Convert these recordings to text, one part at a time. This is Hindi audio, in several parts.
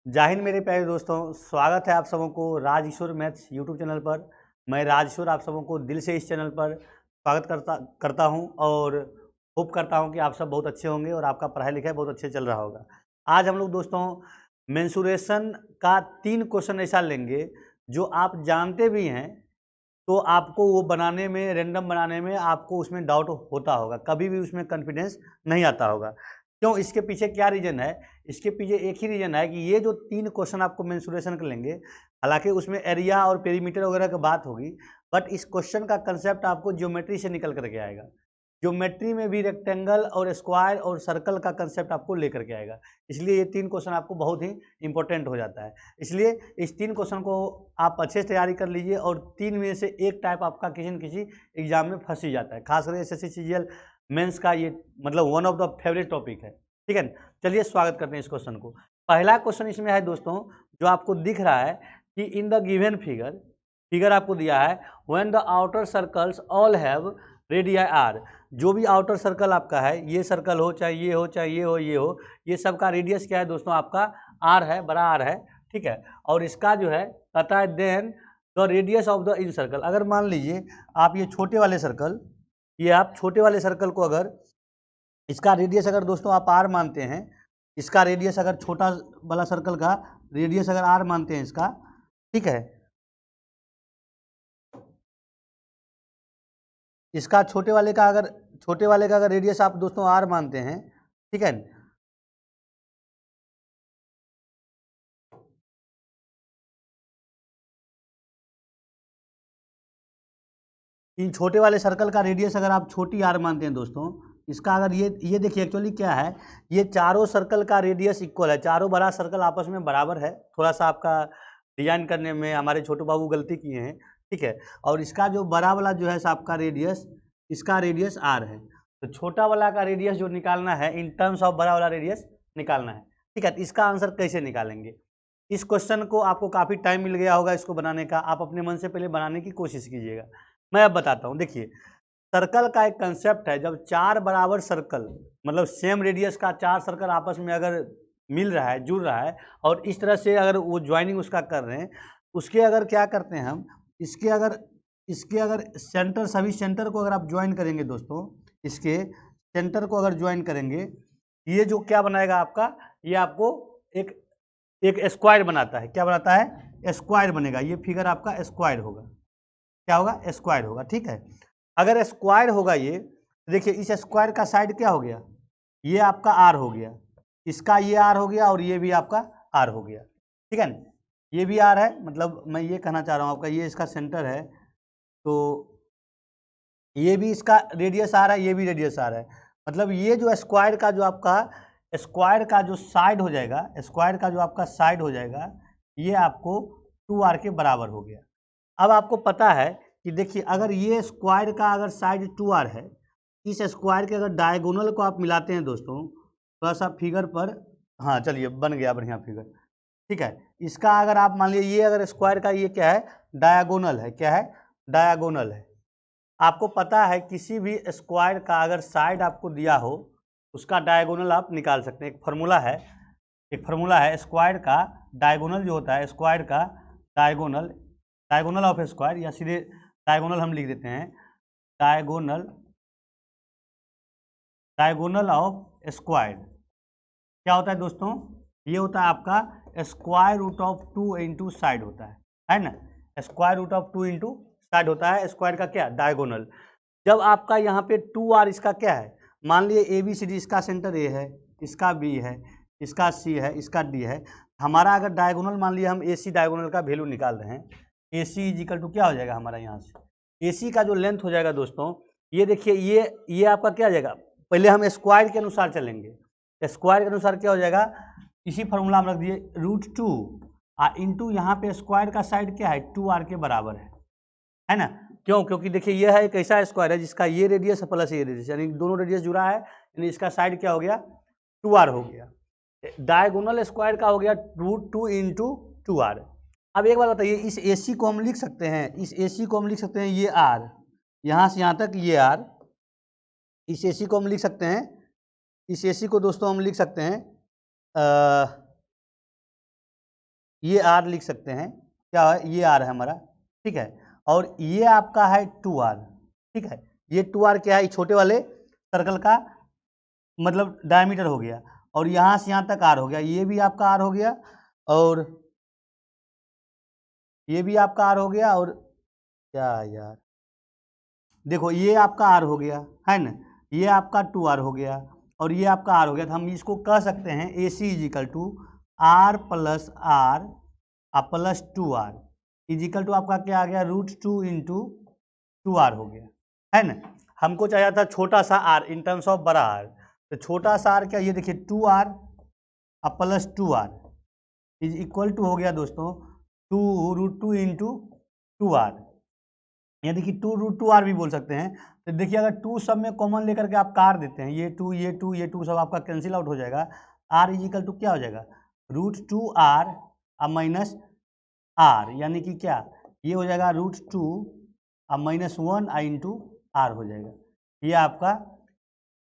जय हिंद मेरे प्यारे दोस्तों, स्वागत है आप सबों को राज ईश्वर मैथ्स यूट्यूब चैनल पर। मैं राज ईश्वर आप सबों को दिल से इस चैनल पर स्वागत करता हूं और होप करता हूं कि आप सब बहुत अच्छे होंगे और आपका पढ़ाई लिखाई बहुत अच्छे चल रहा होगा। आज हम लोग दोस्तों मेंसुरेशन का 3 क्वेश्चन ऐसा लेंगे जो आप जानते भी हैं, तो आपको वो बनाने में, रैंडम बनाने में आपको उसमें डाउट होता होगा, कभी भी उसमें कॉन्फिडेंस नहीं आता होगा। क्यों? इसके पीछे क्या रीज़न है? इसके पीछे एक ही रीज़न है कि ये जो 3 क्वेश्चन आपको मेंसुरेशन के लेंगे, हालांकि उसमें एरिया और पेरीमीटर वगैरह की बात होगी, बट इस क्वेश्चन का कंसेप्ट आपको ज्योमेट्री से निकल करके आएगा। ज्योमेट्री में भी रेक्टेंगल और स्क्वायर और सर्कल का कंसेप्ट आपको लेकर के आएगा, इसलिए ये 3 क्वेश्चन आपको बहुत ही इंपॉर्टेंट हो जाता है। इसलिए इस 3 क्वेश्चन को आप अच्छे से तैयारी कर लीजिए और 3 में से एक टाइप आपका किसी न किसी एग्जाम में फंस ही जाता है, खासकर एसएससी सीजीएल मेंस का ये मतलब one of the favourite topic है। ठीक है, चलिए स्वागत करते हैं इस क्वेश्चन को। पहला क्वेश्चन इसमें है दोस्तों, जो आपको दिख रहा है कि इन द गिवन फिगर आपको दिया है, when the outer circles all have radii R. जो भी आउटर सर्कल आपका है, ये सर्कल हो चाहे ये हो चाहे ये हो, ये सब का रेडियस क्या है दोस्तों? आपका आर है, बड़ा आर है। ठीक है, और इसका जो है कहता है then the radius of the incircle. अगर मान लीजिए आप ये छोटे वाले सर्कल, ये आप छोटे वाले सर्कल को अगर इसका रेडियस अगर दोस्तों आप आर मानते हैं, इसका रेडियस अगर छोटा वाला सर्कल का रेडियस अगर आर मानते हैं इसका, ठीक है, इसका छोटे वाले का अगर रेडियस आप दोस्तों आर मानते हैं, ठीक है, इन छोटे वाले सर्कल का रेडियस अगर आप छोटी आर मानते हैं दोस्तों, इसका अगर ये देखिए एक्चुअली क्या है, ये चारों सर्कल का रेडियस इक्वल है, चारों बड़ा सर्कल आपस में बराबर है। थोड़ा सा आपका डिजाइन करने में हमारे छोटू बाबू गलती किए हैं, ठीक है। और इसका जो बड़ा वाला जो है आपका रेडियस, इसका रेडियस आर है, तो छोटा वाला का रेडियस जो निकालना है इन टर्म्स ऑफ बड़ा वाला रेडियस निकालना है। ठीक है, तो इसका आंसर कैसे निकालेंगे? इस क्वेश्चन को आपको काफ़ी टाइम मिल गया होगा इसको बनाने का, आप अपने मन से पहले बनाने की कोशिश कीजिएगा। मैं अब बताता हूँ। देखिए, सर्कल का एक कंसेप्ट है, जब 4 बराबर सर्कल मतलब सेम रेडियस का 4 सर्कल आपस में अगर मिल रहा है, जुड़ रहा है, और इस तरह से अगर वो ज्वाइनिंग उसका कर रहे हैं, उसके अगर क्या करते हैं हम, इसके अगर सेंटर, सभी सेंटर को अगर आप ज्वाइन करेंगे दोस्तों, इसके सेंटर को अगर ज्वाइन करेंगे, ये जो क्या बनाएगा आपका, ये आपको एक एक स्क्वायर बनाता है। क्या बनाता है? स्क्वायर बनेगा। ये फिगर आपका स्क्वायर होगा। क्या होगा? स्क्वायर होगा। ठीक है, अगर स्क्वायर होगा ये, देखिए इस स्क्वायर का साइड क्या हो गया, ये आपका आर हो गया, इसका ये आर हो गया और ये भी आपका आर हो गया। ठीक है ना, ये भी आर है, मतलब मैं ये कहना चाह रहा हूँ आपका, ये इसका सेंटर है, तो ये भी इसका रेडियस आ रहा है, ये भी रेडियस आ रहा है। मतलब ये जो स्क्वायर का जो आपका स्क्वायर का जो साइड हो जाएगा, स्क्वायर का जो आपका साइड हो जाएगा, ये आपको 2r के बराबर हो गया। अब आपको पता है कि देखिए, अगर ये स्क्वायर का अगर साइड 2r है, इस स्क्वायर के अगर डायगोनल को आप मिलाते हैं दोस्तों, थोड़ा सा फिगर पर, हाँ चलिए बन गया बढ़िया फिगर। ठीक है, इसका अगर आप मान लीजिए, ये अगर स्क्वायर का ये क्या है, डायगोनल है। क्या है? डायगोनल है। आपको पता है किसी भी स्क्वायर का अगर साइड आपको दिया हो, उसका डायगोनल आप निकाल सकते हैं। एक फार्मूला है स्क्वायर का डायगोनल जो होता है, स्क्वायर का डायगोनल, डायगोनल ऑफ स्क्वायर, या सीधे डायगोनल हम लिख देते हैं, डायगोनल डायगोनल ऑफ स्क्वायर क्या होता है दोस्तों? ये होता है आपका square root of 2 into side होता है ना। Square root of 2 into side होता है स्क्वायर का क्या, डायगोनल। जब आपका यहाँ पे 2r इसका क्या है, मान लीजिए ए बी सी डी, इसका सेंटर ए है, इसका बी है, इसका सी है, इसका डी है। हमारा अगर डायगोनल मान लीजिए हम ए सी डायगोनल का वैल्यू निकाल रहे हैं, ए सी इजिकल टू क्या हो जाएगा हमारा, यहाँ से ए सी का जो लेंथ हो जाएगा दोस्तों, ये देखिए, ये आपका क्या हो जाएगा, पहले हम स्क्वायर के अनुसार चलेंगे। स्क्वायर के अनुसार क्या हो जाएगा, इसी फॉर्मूला में रख दिए, √2 इंटू यहाँ पे स्क्वायर का साइड क्या है, 2r के बराबर है ना। क्यों? क्योंकि देखिए ये है एक ऐसा स्क्वायर है जिसका ये रेडियस है प्लस ये रेडियस, यानी दोनों रेडियस जुड़ा है, यानी इसका साइड क्या हो गया, 2r हो गया। डायगोनल स्क्वायर का हो गया √2 इंटू 2r। अब एक बात बताइए, इस AC को हम लिख सकते हैं, इस AC को हम लिख सकते हैं, ये r, यहाँ से यहाँ तक ये r, इस AC को हम लिख सकते हैं, इस AC को दोस्तों हम लिख सकते हैं ये आर लिख सकते हैं, क्या है ये आर है हमारा, ठीक है। और ये आपका है 2r, ठीक है। ये 2r क्या है, छोटे वाले सर्कल का मतलब डायमीटर हो गया, और यहाँ से यहाँ तक आर हो गया, ये भी आपका आर हो गया, और ये भी आपका आर हो गया, और क्या यार, देखो ये आपका आर हो गया है ना, ये आपका 2r हो गया, और ये आपका आर हो गया। तो हम इसको कह सकते हैं A C equal to R plus R plus 2r equal to आपका क्या आ गया, √2 इंटू 2r हो गया, है ना। हमको चाहिए था छोटा सा r इन टर्म्स ऑफ बड़ा r, तो छोटा सा r क्या, ये देखिए 2r plus 2r is equal to हो गया दोस्तों 2√2 इंटू 2r, या देखिए 2√2r भी बोल सकते हैं। तो देखिए अगर 2 सब में कॉमन लेकर के आप कार देते हैं, ये 2 ये 2 ये 2 सब आपका कैंसिल आउट हो जाएगा, r इजिकल टू क्या हो जाएगा, √2r माइनस r, यानी कि क्या, ये हो जाएगा √2 माइनस 1 इंटू r हो जाएगा। ये आपका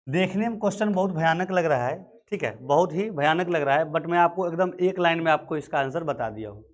देखने में क्वेश्चन बहुत भयानक लग रहा है, ठीक है, बहुत ही भयानक लग रहा है, बट मैं आपको एकदम एक लाइन में आपको इसका आंसर बता दिया हूँ।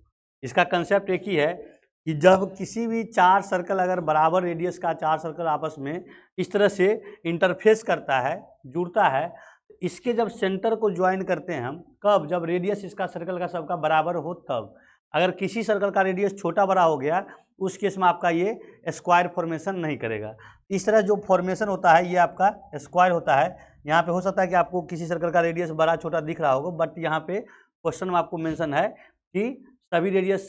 इसका कंसेप्ट एक ही है कि जब किसी भी चार सर्कल, अगर बराबर रेडियस का चार सर्कल आपस में इस तरह से इंटरफेस करता है, जुड़ता है, इसके जब सेंटर को ज्वाइन करते हैं हम, कब, जब रेडियस इसका सर्कल का सबका बराबर हो तब। अगर किसी सर्कल का रेडियस छोटा बड़ा हो गया, उस केस में आपका ये स्क्वायर फॉर्मेशन नहीं करेगा। इस तरह जो फॉर्मेशन होता है ये आपका स्क्वायर होता है। यहाँ पे हो सकता है कि आपको किसी सर्कल का रेडियस बड़ा छोटा दिख रहा होगा, बट यहाँ पे क्वेश्चन में आपको मेंशन है कि सभी रेडियस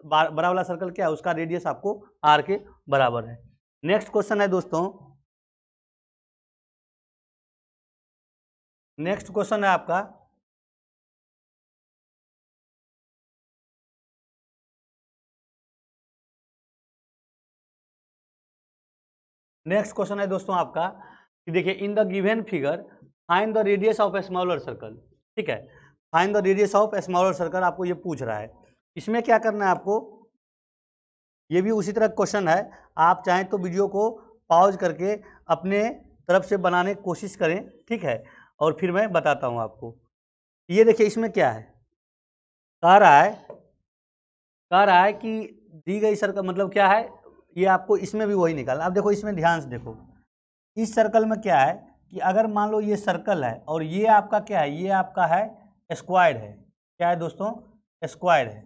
बड़ा वाला सर्कल क्या है, उसका रेडियस आपको r के बराबर है। नेक्स्ट क्वेश्चन है दोस्तों, नेक्स्ट क्वेश्चन है आपका, नेक्स्ट क्वेश्चन है दोस्तों आपका कि देखिए in the given figure find the radius of a smaller circle, ठीक है। Find the radius of a smaller circle आपको ये पूछ रहा है। इसमें क्या करना है आपको, ये भी उसी तरह क्वेश्चन है, आप चाहें तो वीडियो को पॉज करके अपने तरफ से बनाने की कोशिश करें, ठीक है, और फिर मैं बताता हूँ आपको। ये देखिए इसमें क्या है, कह रहा है कि दी गई सर्कल मतलब क्या है, ये आपको इसमें भी वही निकालना। अब देखो इसमें ध्यान से देखो, इस सर्कल में क्या है कि अगर मान लो ये सर्कल है और ये आपका क्या है, ये आपका है स्क्वायर है, क्या है दोस्तों, स्क्वायर है,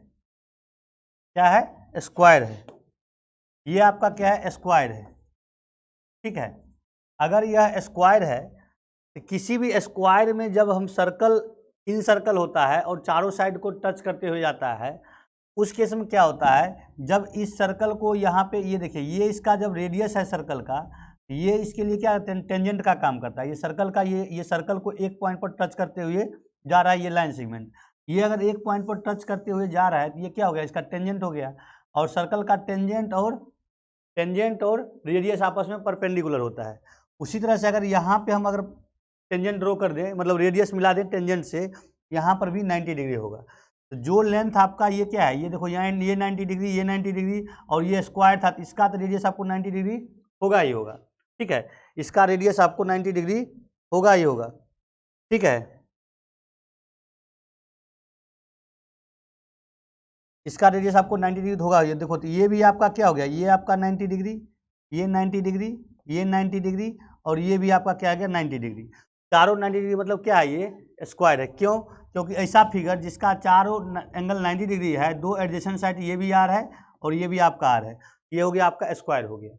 क्या है, स्क्वायर है, ये आपका क्या है, स्क्वायर है, ठीक है। अगर यह स्क्वायर है तो किसी भी स्क्वायर में जब हम सर्कल इन सर्कल होता है और चारों साइड को टच करते हुए जाता है, उस केस में क्या होता है, जब इस सर्कल को यहाँ पे ये देखिए, ये इसका जब रेडियस है सर्कल का, ये इसके लिए क्या टेंजेंट का काम करता है। ये सर्कल का ये सर्कल को एक पॉइंट पर टच करते हुए जा रहा है, ये लाइन सेगमेंट, ये अगर एक पॉइंट पर टच करते हुए जा रहा है तो ये क्या हो गया, इसका टेंजेंट हो गया। और सर्कल का टेंजेंट और रेडियस आपस में परपेंडिकुलर होता है। उसी तरह से अगर यहाँ पे हम अगर टेंजेंट ड्रॉ कर दें, मतलब रेडियस मिला दें टेंजेंट से, यहाँ पर भी 90 डिग्री होगा। तो जो लेंथ आपका ये क्या है, ये देखो यहाँ ये 90 डिग्री, ये 90 डिग्री, और ये स्क्वायर था, इसका तो रेडियस आपको 90 डिग्री होगा ही होगा, ठीक है। इसका रेडियस आपको 90 डिग्री होगा ही होगा, ठीक है। इसका रेडियस आपको 90 डिग्री होगा। ये देखो, तो ये भी आपका क्या हो गया, ये आपका 90 डिग्री, ये 90 डिग्री, ये 90 डिग्री, और ये भी आपका क्या आ गया, 90 डिग्री। चारों 90 डिग्री मतलब क्या है, ये स्क्वायर है। क्यों, क्योंकि ऐसा फिगर जिसका चारों एंगल 90 डिग्री है, दो एडजेसेंट साइड ये भी आर है और ये भी आपका आर है, ये हो गया आपका स्क्वायर हो गया।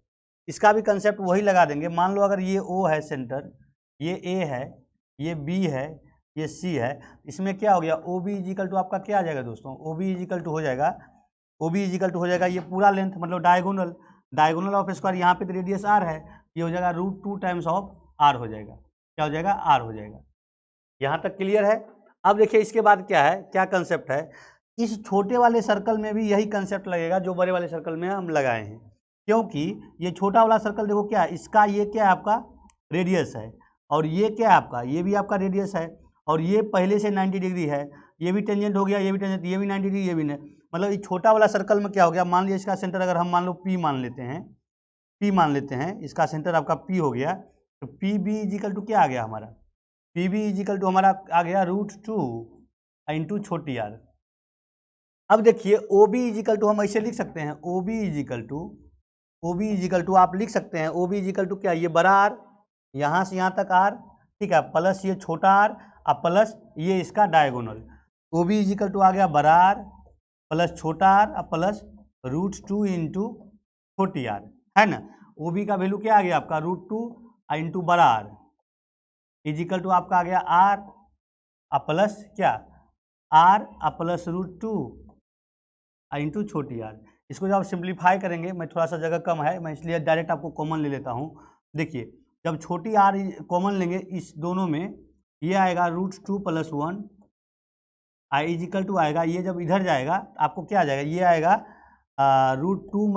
इसका भी कंसेप्ट वही लगा देंगे। मान लो अगर ये ओ है सेंटर, ये ए है, ये बी है, ये सी है, इसमें क्या हो गया, ओ बी इजिकल टू आपका क्या आ जाएगा दोस्तों, ओ बी इजिकल टू हो जाएगा, ओ बी इजिकल टू हो जाएगा ये पूरा लेंथ मतलब डायगोनल ऑफ स्क्वायर, यहाँ पे तो रेडियस आर है, ये हो जाएगा √2 टाइम्स ऑफ आर हो जाएगा, क्या हो जाएगा, आर हो जाएगा। यहाँ तक क्लियर है। अब देखिए इसके बाद क्या है, क्या कंसेप्ट है, इस छोटे वाले सर्कल में भी यही कंसेप्ट लगेगा जो बड़े वाले सर्कल में हम लगाए हैं, क्योंकि ये छोटा वाला सर्कल देखो क्या है, इसका ये क्या है आपका रेडियस है, और ये क्या है आपका, ये भी आपका रेडियस है, और ये पहले से 90 डिग्री है, ये भी टेंजेंट हो गया, ये भी टेंजेंट, ये भी 90 डिग्री, ये भी नहीं, मतलब इस छोटा वाला सर्कल में क्या हो गया, मान लीजिए इसका सेंटर अगर हम मान लो P मान लेते हैं, P मान लेते हैं, इसका सेंटर आपका P हो गया, तो पी बी इजिकल टू क्या आ गया हमारा, पी बी इजिकल टू हमारा आ गया √2 इंटू छोटी आर, अब देखिए ओ बी इजिकल टू हम ऐसे लिख सकते हैं, ओ बी इजिकल टू आप लिख सकते हैं, ओ बी इजिकल टू क्या, ये बड़ा आर, यहाँ से यहाँ तक आर, ठीक है, प्लस ये छोटा आर और प्लस ये इसका diagonal. O B equal to आ गया बड़ा आर प्लस छोटा आर और प्लस √2 इंटू छोटी आर, है ना। ओ बी का वैल्यू क्या आ गया आपका √2 इंटू बड़ा आर इजिकल टू आपका आ गया आर और प्लस क्या, आर और प्लस √2 इंटू छोटी आर। इसको जब आप सिंप्लीफाई करेंगे, मैं थोड़ा सा जगह कम है, मैं इसलिए डायरेक्ट आपको कॉमन ले लेता हूँ। देखिए जब छोटी आर कॉमन लेंगे इस दोनों में, ये आएगा √2 + 1 आई इजिकल टू आएगा, ये जब इधर जाएगा आपको क्या आ जाएगा, ये आएगा √2 -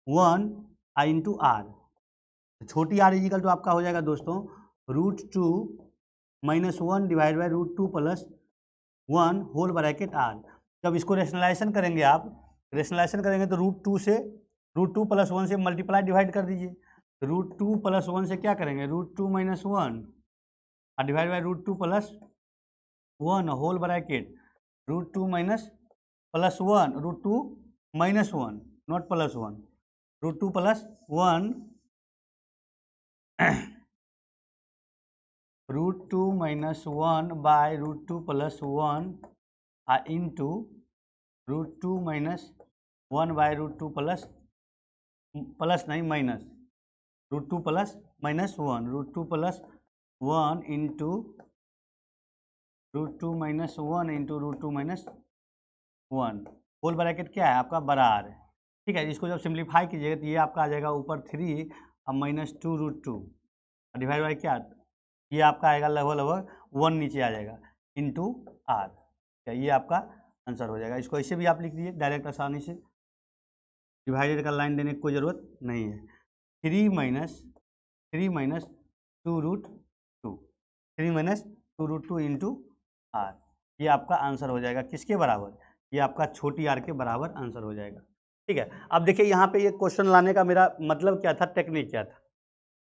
1 इंटू आर। छोटी आर इजिकल टू आपका हो जाएगा दोस्तों √2 - 1 divide by √2 + 1 whole bracket R. जब इसको रेशनलाइजेशन करेंगे आप, रेशनलाइजेशन करेंगे तो √2 से √2 + 1 से मल्टीप्लाई डिवाइड कर दीजिए। √2 + 1 से क्या करेंगे, √2 - 1 divide by √2 + 1 whole bracket √2 - +1 √2 - 1 not +1 √2 + 1 √2 - 1 by √2 + 1 into √2 - 1 by √2 plus नहीं minus √2 + -1 √2 + 1 into √2 - 1 into √2 - 1 whole bracket क्या है आपका बड़ा आर है, ठीक है। इसको जब सिंप्लीफाई कीजिएगा तो ये आपका आ जाएगा ऊपर 3 और -2 √2 डिवाइड बाई क्या, ये आपका आएगा लगभग 1 नीचे आ जाएगा इंटू आर, क्या ये आपका आंसर हो जाएगा। इसको ऐसे भी आप लिख दीजिए डायरेक्ट आसानी से, डिवाइडेड का लाइन देने की कोई ज़रूरत नहीं है। 3 - 2 √2 3 - 2 √2 इंटू आर, ये आपका आंसर हो जाएगा किसके बराबर, ये आपका छोटी आर के बराबर आंसर हो जाएगा, ठीक है। अब देखिए यहाँ पे ये क्वेश्चन लाने का मेरा मतलब क्या था, टेक्निक क्या था।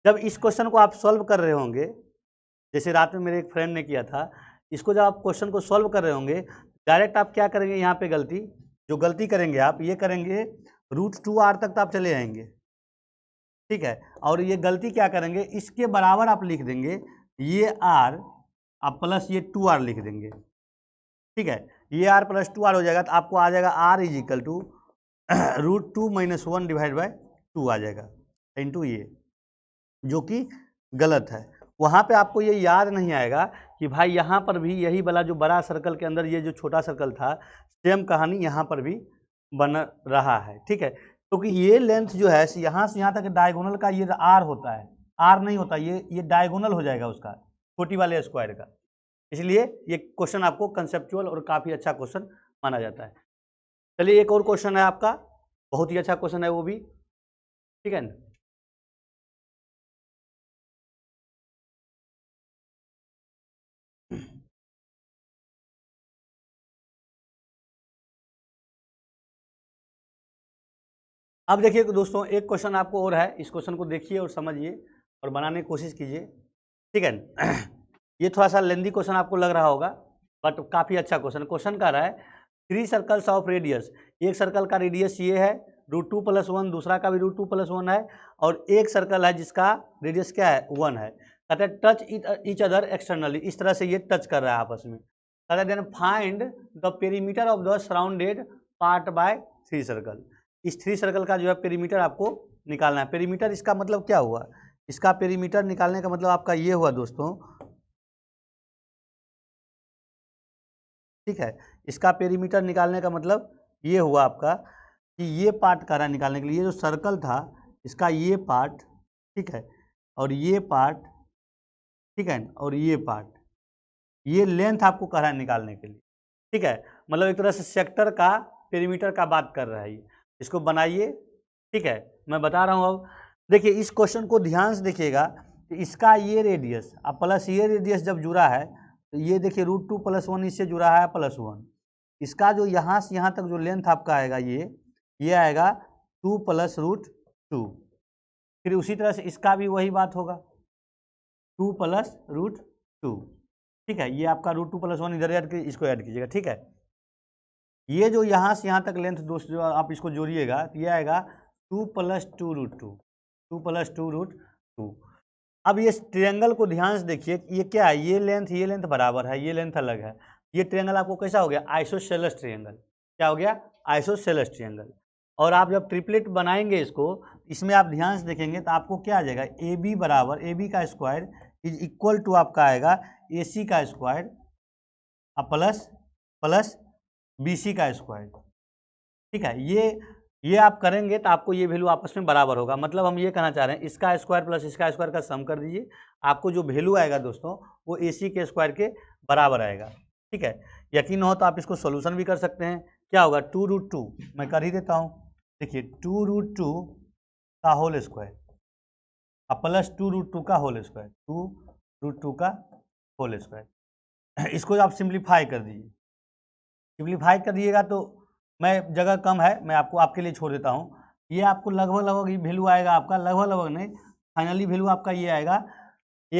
जब इस क्वेश्चन को आप सॉल्व कर रहे होंगे, जैसे रात में मेरे एक फ्रेंड ने किया था, इसको जब आप क्वेश्चन को सॉल्व कर रहे होंगे, डायरेक्ट आप क्या करेंगे, यहाँ पे गलती जो गलती करेंगे आप ये करेंगे √2r तक तो आप चले आएंगे, ठीक है। और ये गलती क्या करेंगे, इसके बराबर आप लिख देंगे ये r आप प्लस ये 2r लिख देंगे, ठीक है। ये r + 2r हो जाएगा तो आपको आ जाएगा r is equal to √2 - 1 divide by 2 आ जाएगा इंटू ये, जो कि गलत है। वहाँ पे आपको ये याद नहीं आएगा कि भाई यहाँ पर भी यही वाला जो बड़ा सर्कल के अंदर ये जो छोटा सर्कल था, सेम कहानी यहाँ पर भी बन रहा है, ठीक है। क्योंकि ये लेंथ जो है यहाँ से यहाँ तक डायगोनल का ये आर होता है, आर नहीं होता, ये डायगोनल हो जाएगा उसका छोटी वाले स्क्वायर का, इसलिए ये क्वेश्चन आपको कंसेप्चुअल और काफ़ी अच्छा क्वेश्चन माना जाता है। चलिए एक और क्वेश्चन है आपका, बहुत ही अच्छा क्वेश्चन है वो भी, ठीक है ना। अब देखिए दोस्तों एक क्वेश्चन आपको और है, इस क्वेश्चन को देखिए और समझिए और बनाने की कोशिश कीजिए, ठीक है ना। ये थोड़ा सा लेंदी क्वेश्चन आपको लग रहा होगा, बट काफ़ी अच्छा क्वेश्चन। क्वेश्चन कह रहा है 3 सर्कल्स ऑफ रेडियस, एक सर्कल का रेडियस ये है √2 + 1, दूसरा का भी √2 + 1 है, और एक सर्कल है जिसका रेडियस क्या है 1 है। कहते हैं टच ईच अदर एक्सटर्नली, इस तरह से ये टच कर रहा है आपस में। कहते हैं then find the perimeter of the surrounded part by 3 circle. इस 3 सर्कल का जो है पेरीमीटर आपको निकालना है। पेरीमीटर इसका मतलब क्या हुआ, इसका पेरीमीटर निकालने का मतलब आपका ये हुआ दोस्तों, ठीक है। इसका पेरीमीटर निकालने का मतलब ये हुआ आपका कि ये पार्ट कह रहा है निकालने के लिए, ये जो सर्कल था इसका ये पार्ट, ठीक है, और ये पार्ट, ठीक है, और ये पार्ट, ये लेंथ आपको कह रहा है निकालने के लिए, ठीक है। मतलब एक तरह से सेक्टर का पेरीमीटर का बात कर रहा है ये, इसको बनाइए, ठीक है। मैं बता रहा हूँ अब देखिए इस क्वेश्चन को ध्यान से देखिएगा कि इसका ये रेडियस अब प्लस ये रेडियस जब जुड़ा है तो ये देखिए √2 + 1 इससे जुड़ा है +1, इसका जो यहाँ से यहाँ तक जो लेंथ आपका आएगा ये आएगा 2 + √2, फिर उसी तरह से इसका भी वही बात होगा 2 + √2, ठीक है। ये आपका √2 + 1 इधर ऐड कीजिए, इसको ऐड कीजिएगा, ठीक है। ये जो यहाँ से यहाँ तक लेंथ दोस्त जो आप इसको जोड़िएगा तो ये आएगा 2 + 2√2, 2 + 2√2। अब ये ट्रायंगल को ध्यान से देखिए, ये क्या है, ये लेंथ बराबर है, ये लेंथ अलग है। ये ट्रायंगल आपको कैसा हो गया, आइसोसेलेस ट्रायंगल। क्या हो गया, आइसोसेलेस ट्रायंगल। और आप जब ट्रिपलेट बनाएंगे इसको, इसमें आप ध्यान से देखेंगे तो आपको क्या आ जाएगा, AB बराबर AB का स्क्वायर इज इक्वल टू आपका आएगा AC का स्क्वायर प्लस BC का स्क्वायर। ठीक है, ये आप करेंगे तो आपको ये वैल्यू आपस में बराबर होगा। मतलब हम ये कहना चाह रहे हैं, इसका स्क्वायर प्लस इसका स्क्वायर का सम कर दीजिए, आपको जो वैल्यू आएगा दोस्तों वो AC के स्क्वायर के बराबर आएगा। ठीक है, यकीन हो तो आप इसको सोल्यूशन भी कर सकते हैं। क्या होगा, 2√2, मैं कर ही देता हूँ। देखिए 2√2 का होल स्क्वायर प्लस 2√2 का होल स्क्वायर, 2√2 का होल स्क्वायर। इसको आप सिंप्लीफाई कर दीजिए। सिंप्लीफाई कर दिएगा तो मैं जगह कम है, मैं आपके लिए छोड़ देता हूँ। ये आपको लगभग ये वैल्यू आएगा आपका, लगभग नहीं, फाइनली वैल्यू आपका ये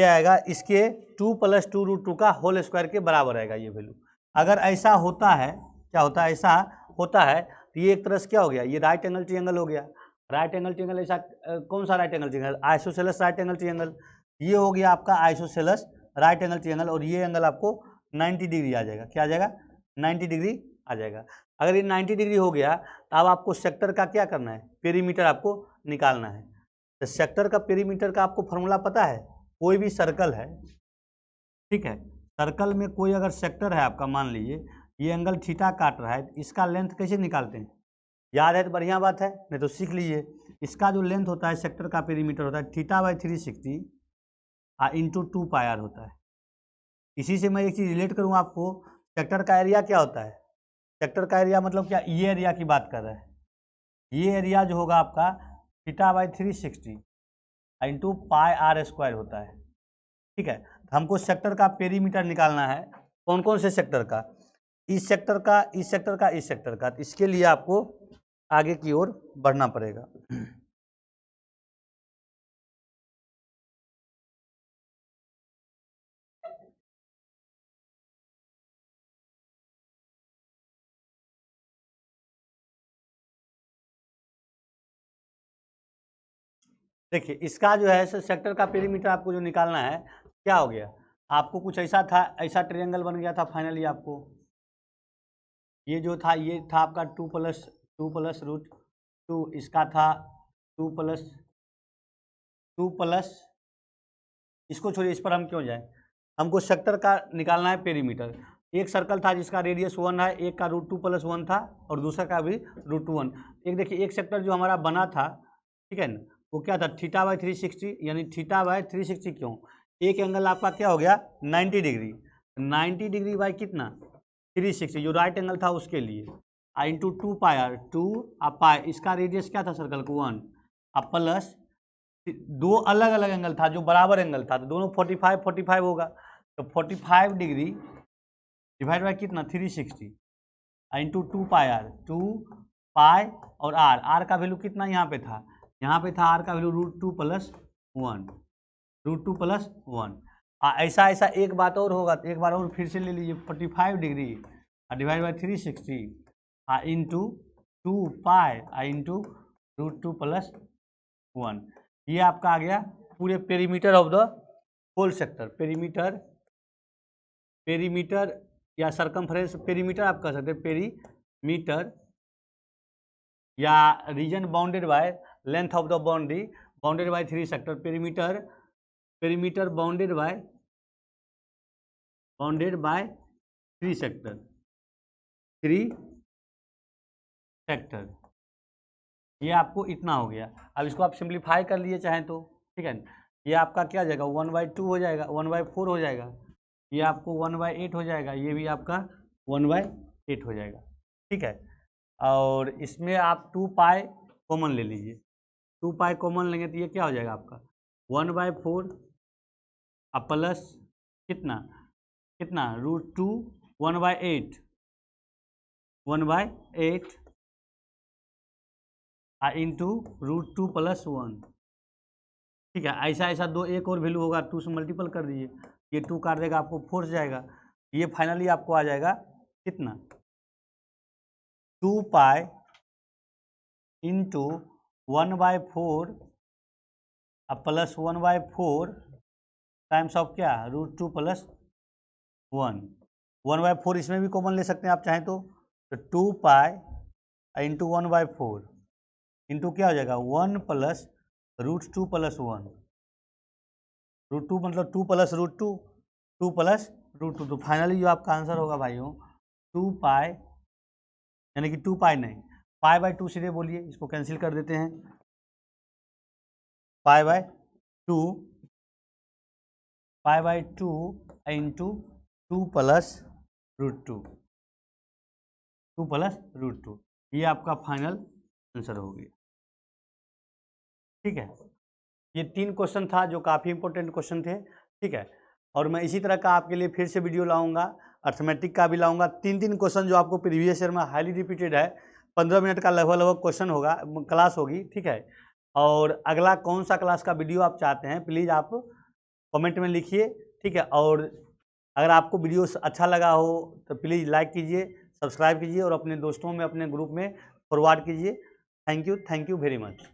आएगा इसके 2 + 2√2 का होल स्क्वायर के बराबर आएगा ये वैल्यू। अगर ऐसा होता है, क्या होता है, ऐसा होता है तो ये एक तरह से क्या हो गया, ये राइट एंगल ट्रायंगल हो गया। राइट एंगल ट्रायंगल ऐसा कौन सा right angle triangle, isosceles right angle triangle. ये हो गया आपका आइसोसेलेस राइट एंगल ट्रायंगल, और ये एंगल आपको 90 डिग्री आ जाएगा। क्या आ जाएगा, 90 डिग्री आ जाएगा। अगर ये 90 डिग्री हो गया तो अब आपको सेक्टर का क्या करना है, पेरीमीटर आपको निकालना है। तो सेक्टर का पेरीमीटर का आपको फॉर्मूला पता है, कोई भी सर्कल है, ठीक है, सर्कल में कोई अगर सेक्टर है आपका, मान लीजिए ये एंगल थीटा काट रहा है, इसका लेंथ कैसे निकालते हैं, याद है तो बढ़िया बात है, नहीं तो सीख लीजिए। इसका जो लेंथ होता है सेक्टर का पेरीमीटर होता है θ/360 इंटू 2πr होता है। इसी से मैं एक चीज़ रिलेट करूँ आपको, सेक्टर का एरिया क्या होता है, सेक्टर का एरिया मतलब क्या, ये एरिया की बात कर रहे हैं। ये एरिया जो होगा आपका θ/360 इंटू πr² होता है। ठीक है, तो हमको सेक्टर का पेरीमीटर निकालना है। कौन कौन से सेक्टर का, इस सेक्टर का, इस सेक्टर का, इस सेक्टर का। तो इसके लिए आपको आगे की ओर बढ़ना पड़ेगा। देखिए इसका जो है सेक्टर का पेरीमीटर आपको जो निकालना है, क्या हो गया, आपको कुछ ऐसा था, ऐसा ट्रायंगल बन गया था फाइनली आपको। ये जो था, ये था आपका 2 + √2, इसका था 2 प्लस, इसको छोड़िए, इस पर हम क्यों जाएं, हमको सेक्टर का निकालना है पेरीमीटर। एक सर्कल था जिसका रेडियस 1 है, एक का √2 + 1 था और दूसरा का भी √1। एक देखिए, एक सेक्टर जो हमारा बना था, ठीक है ना, वो क्या था, θ/360, यानी θ/360 क्यों, एक एंगल आपका क्या हो गया 90 डिग्री, 90 डिग्री बाई कितना 360, जो राइट एंगल था उसके लिए, इंटू 2πr, 2 पाई, इसका रेडियस क्या था सर्कल को 1, प्लस दो अलग अलग एंगल था जो बराबर एंगल था, तो दोनों 45 होगा, तो 45 डिग्री डिवाइड बाई कितना 360 इंटू 2πr, 2 पाई और r का वैल्यू कितना यहाँ पे था, यहाँ पे था r का वैल्यू √2 + 1, √2 + 1। ऐसा ऐसा एक बात और होगा, तो एक बार और फिर से ले लीजिए, 45 degree divide by 360 into 2 pi into √2 + 1। ये आपका आ गया पूरे perimeter of the whole sector. Perimeter या सरकमफ्रेंस, पेरीमीटर आप कह सकते हैं, पेरीमीटर या region bounded by length of the boundary, bounded by 3 sector, perimeter bounded by 3 sector, 3 sector. ये आपको इतना हो गया। अब इसको आप सिंप्लीफाई कर लिए चाहें तो, ठीक है, ये आपका क्या हो जाएगा 1/2 हो जाएगा, 1/4 हो जाएगा, ये आपको 1/8 हो जाएगा, ये भी आपका 1/8 हो जाएगा। ठीक है, और इसमें आप 2 पाई कॉमन ले लीजिए, 2 पाई कॉमन लेंगे तो ये क्या हो जाएगा आपका 1/4 प्लस कितना कितना √2, 1/8 इंटू √2 + 1। ठीक है, ऐसा ऐसा दो एक और वैल्यू होगा, 2 से मल्टीपल कर दीजिए, ये 2 काट देगा, आपको 4 से जाएगा। ये फाइनली आपको आ जाएगा कितना, 2 पाई इंटू 1/4 अब प्लस 1/4 टाइम्स ऑफ क्या, √2 प्लस 1। 1/4 इसमें भी कॉमन ले सकते हैं आप चाहें तो 2 पाई इंटू 1/4 इंटू क्या हो जाएगा 1 प्लस √2 प्लस 1। √2 मतलब 2 प्लस √2, 2 प्लस √2। तो फाइनली जो आपका आंसर होगा भाइयों 2 पाई, यानी कि 2 पाई नहीं, पाई/2 सीधे बोलिए, इसको कैंसिल कर देते हैं। पाई/2 इंटू 2 प्लस √2, 2 प्लस √2, ये आपका फाइनल आंसर हो गया। ठीक है, ये 3 क्वेश्चन था जो काफ़ी इंपॉर्टेंट क्वेश्चन थे। ठीक है, और मैं इसी तरह का आपके लिए फिर से वीडियो लाऊंगा, अर्थमेटिक का भी लाऊंगा। 3-3 क्वेश्चन जो आपको प्रीवियस ईयर में हाईली रिपीटेड है, 15 मिनट का लगभग क्वेश्चन होगा, क्लास होगी। ठीक है, और अगला कौन सा क्लास का वीडियो आप चाहते हैं प्लीज़ आप कमेंट में लिखिए। ठीक है, और अगर आपको वीडियो अच्छा लगा हो तो प्लीज़ लाइक कीजिए, सब्सक्राइब कीजिए और अपने दोस्तों में, अपने ग्रुप में फॉरवर्ड कीजिए। Thank you very much.